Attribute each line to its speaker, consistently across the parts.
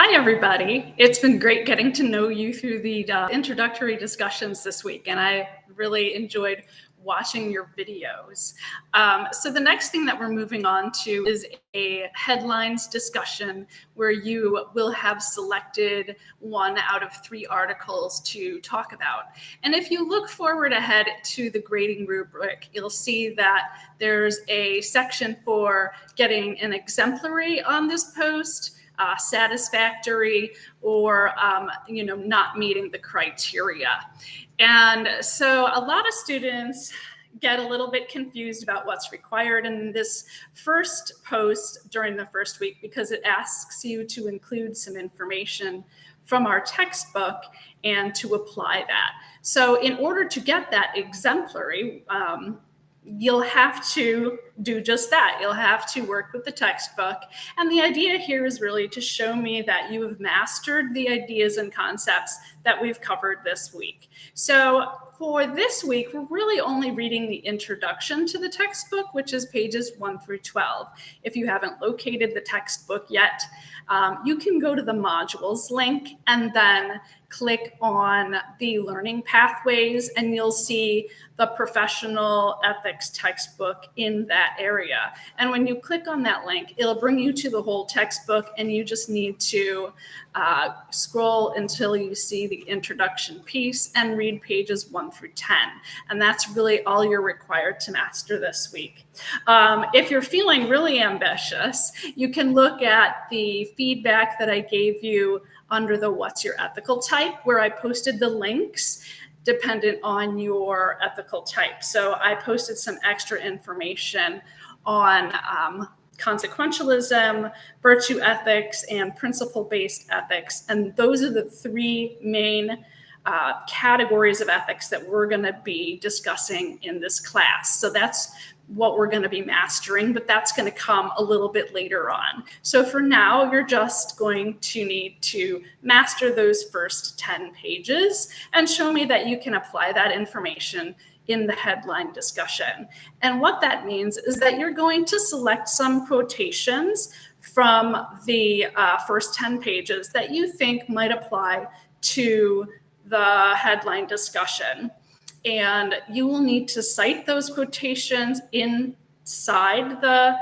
Speaker 1: Hi, everybody. It's been great getting to know you through the introductory discussions this week, and I really enjoyed watching your videos. So the next thing that we're moving on to is a headlines discussion where you will have selected one out of 3 articles to talk about. And if you look forward ahead to the grading rubric, you'll see that there's a section for getting an exemplary on this post, satisfactory, or not meeting the criteria. And so a lot of students get a little bit confused about what's required in this first post during the first week because it asks you to include some information from our textbook and to apply that. So in order to get that exemplary, you'll have to do just that. You'll have to work with the textbook. And the idea here is really to show me that you have mastered the ideas and concepts that we've covered this week. So for this week, we're really only reading the introduction to the textbook, which is pages 1 through 12. If you haven't located the textbook yet, you can go to the modules link and then click on the learning pathways, and you'll see the professional ethics textbook in that area. And when you click on that link, it'll bring you to the whole textbook, and you just need to scroll until you see the introduction piece and read pages 1 through 10. And that's really all you're required to master this week. If you're feeling really ambitious, you can look at the feedback that I gave you under the What's Your Ethical Type, where I posted the links dependent on your ethical type. So I posted some extra information on consequentialism, virtue ethics, and principle-based ethics. And those are the 3 main categories of ethics that we're going to be discussing in this class. So that's what we're going to be mastering, but that's going to come a little bit later on. So for now, you're just going to need to master those first 10 pages and show me that you can apply that information in the headline discussion. And what that means is that you're going to select some quotations from the first 10 pages that you think might apply to the headline discussion. And you will need to cite those quotations inside the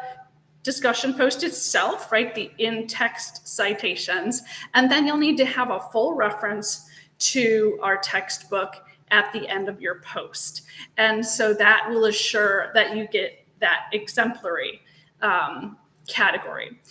Speaker 1: discussion post itself, right? The in-text citations. And then you'll need to have a full reference to our textbook at the end of your post. And so that will assure that you get that exemplary category.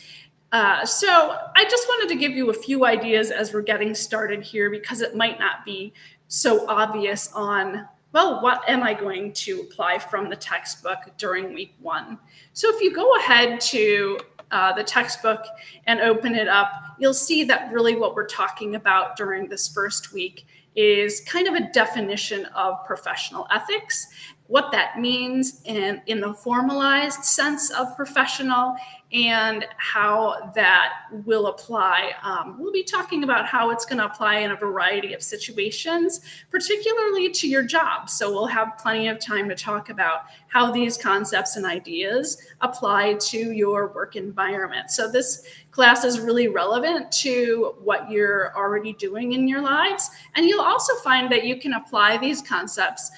Speaker 1: So I just wanted to give you a few ideas as we're getting started here, because it might not be so obvious on, well, what am I going to apply from the textbook during week 1? So if you go ahead to the textbook and open it up, you'll see that really what we're talking about during this first week is kind of a definition of professional ethics, what that means in the formalized sense of professional, and how that will apply. We'll be talking about how it's going to apply in a variety of situations, particularly to your job. So we'll have plenty of time to talk about how these concepts and ideas apply to your work environment. So this class is really relevant to what you're already doing in your lives. And you'll also find that you can apply these concepts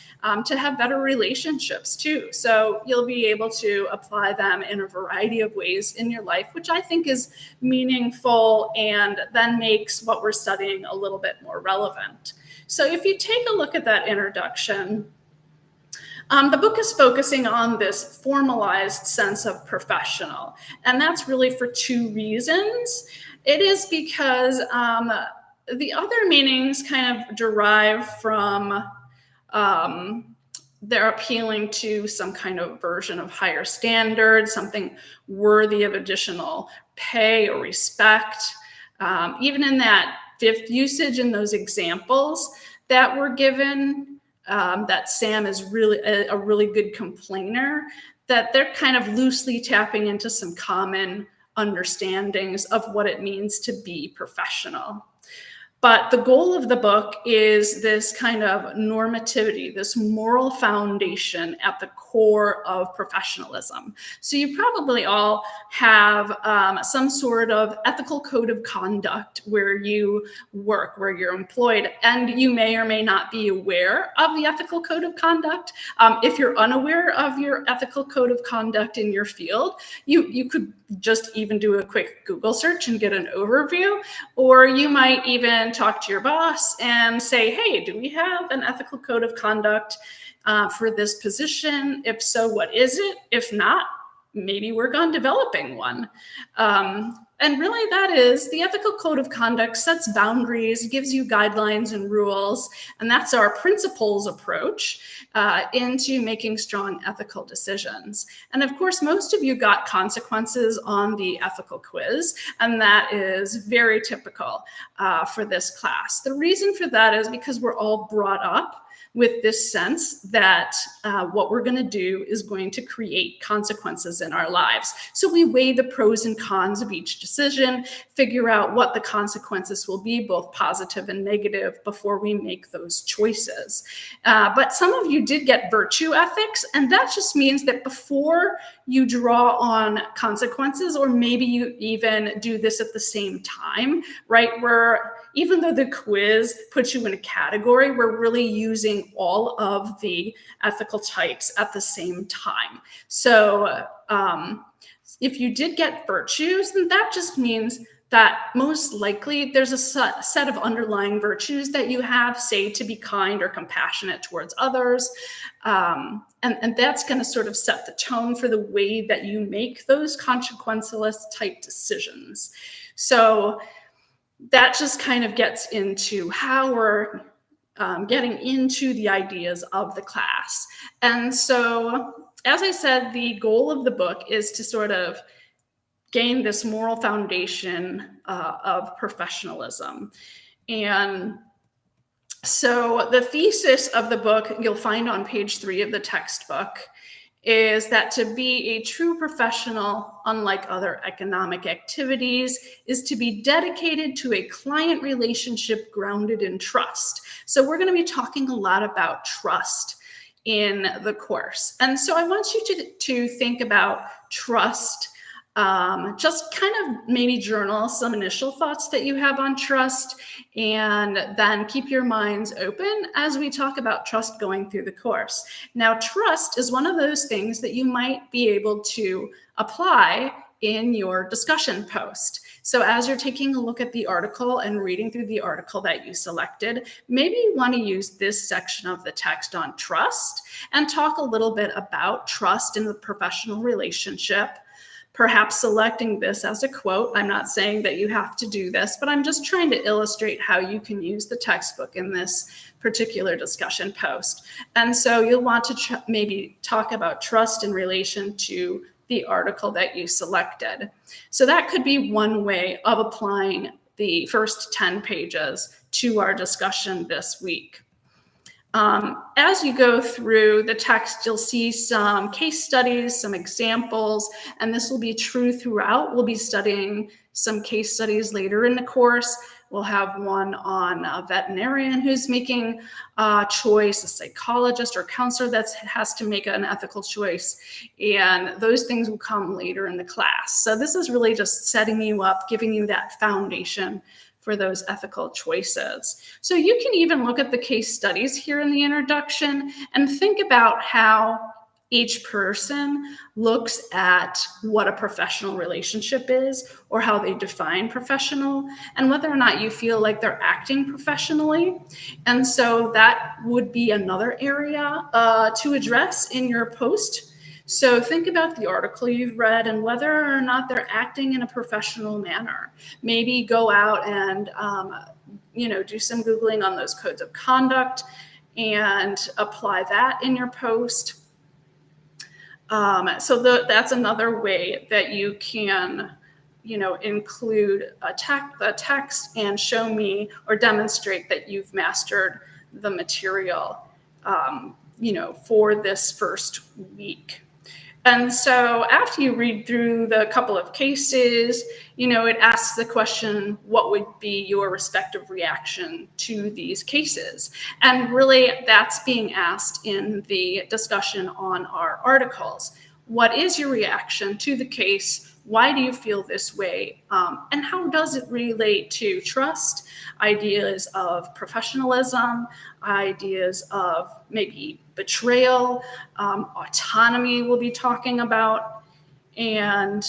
Speaker 1: to have better relationships too. So you'll be able to apply them in a variety of ways in your life, which I think is meaningful and then makes what we're studying a little bit more relevant. So if you take a look at that introduction, the book is focusing on this formalized sense of professional, and that's really for 2 reasons. It is because the other meanings kind of derive from they're appealing to some kind of version of higher standards, something worthy of additional pay or respect. Even in that 5th usage in those examples that were given, that Sam is really a really good complainer, that they're kind of loosely tapping into some common understandings of what it means to be professional. But the goal of the book is this kind of normativity, this moral foundation at the core of professionalism. So you probably all have some sort of ethical code of conduct where you work, where you're employed, and you may or may not be aware of the ethical code of conduct. If you're unaware of your ethical code of conduct in your field, you could just even do a quick Google search and get an overview, or you might even talk to your boss and say, hey, do we have an ethical code of conduct for this position? If so, what is it? If not, maybe work on developing one. And really that is the ethical code of conduct sets boundaries, gives you guidelines and rules, and that's our principles approach into making strong ethical decisions. And of course, most of you got consequences on the ethical quiz, and that is very typical for this class. The reason for that is because we're all brought up with this sense that what we're going to do is going to create consequences in our lives. So we weigh the pros and cons of each decision, figure out what the consequences will be, both positive and negative, before we make those choices. But some of you did get virtue ethics, and that just means that before you draw on consequences, or maybe you even do this at the same time, right? Where even though the quiz puts you in a category, we're really using all of the ethical types at the same time. So if you did get virtues, then that just means that most likely there's a set of underlying virtues that you have, say, to be kind or compassionate towards others. And that's going to sort of set the tone for the way that you make those consequenceless type decisions. So that just kind of gets into how we're getting into the ideas of the class. And so, as I said, the goal of the book is to sort of gain this moral foundation of professionalism. And so the thesis of the book, you'll find on page 3 of the textbook, is that to be a true professional, unlike other economic activities, is to be dedicated to a client relationship grounded in trust. So we're going to be talking a lot about trust in the course. And so I want you to think about trust. Just kind of maybe journal some initial thoughts that you have on trust, and then keep your minds open as we talk about trust going through the course. Now, trust is one of those things that you might be able to apply in your discussion post. So as you're taking a look at the article and reading through the article that you selected, maybe you want to use this section of the text on trust and talk a little bit about trust in the professional relationship. Perhaps selecting this as a quote. I'm not saying that you have to do this, but I'm just trying to illustrate how you can use the textbook in this particular discussion post. And so you'll want to maybe talk about trust in relation to the article that you selected. So that could be one way of applying the first 10 pages to our discussion this week. As you go through the text, you'll see some case studies, some examples, and this will be true throughout. We'll be studying some case studies later in the course. We'll have one on a veterinarian who's making a choice, a psychologist or counselor that has to make an ethical choice, and those things will come later in the class. So this is really just setting you up, giving you that foundation for those ethical choices. So you can even look at the case studies here in the introduction and think about how each person looks at what a professional relationship is, or how they define professional, and whether or not you feel like they're acting professionally. And so that would be another area to address in your post. So think about the article you've read and whether or not they're acting in a professional manner. Maybe go out and do some Googling on those codes of conduct and apply that in your post. That's another way that you can include a text and show me or demonstrate that you've mastered the material for this first week. And so after you read through the couple of cases, it asks the question, what would be your respective reaction to these cases? And really, that's being asked in the discussion on our articles. What is your reaction to the case? Why do you feel this way? And how does it relate to trust, ideas of professionalism, ideas of maybe betrayal, autonomy we'll be talking about. And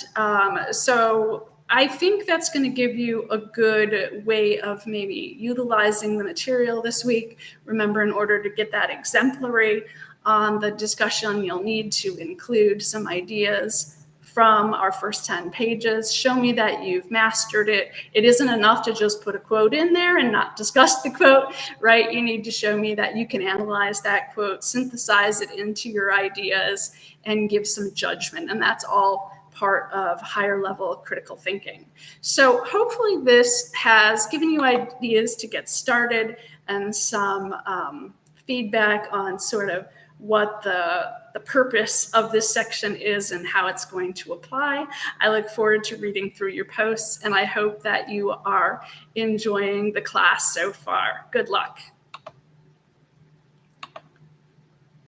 Speaker 1: so I think that's going to give you a good way of maybe utilizing the material this week. Remember, in order to get that exemplary on the discussion, you'll need to include some ideas from our first 10 pages. Show me that you've mastered it. It isn't enough to just put a quote in there and not discuss the quote, right? You need to show me that you can analyze that quote, synthesize it into your ideas, and give some judgment. And that's all part of higher level critical thinking. So hopefully this has given you ideas to get started and some feedback on sort of what the purpose of this section is and how it's going to apply. I look forward to reading through your posts, and I hope that you are enjoying the class so far. Good luck.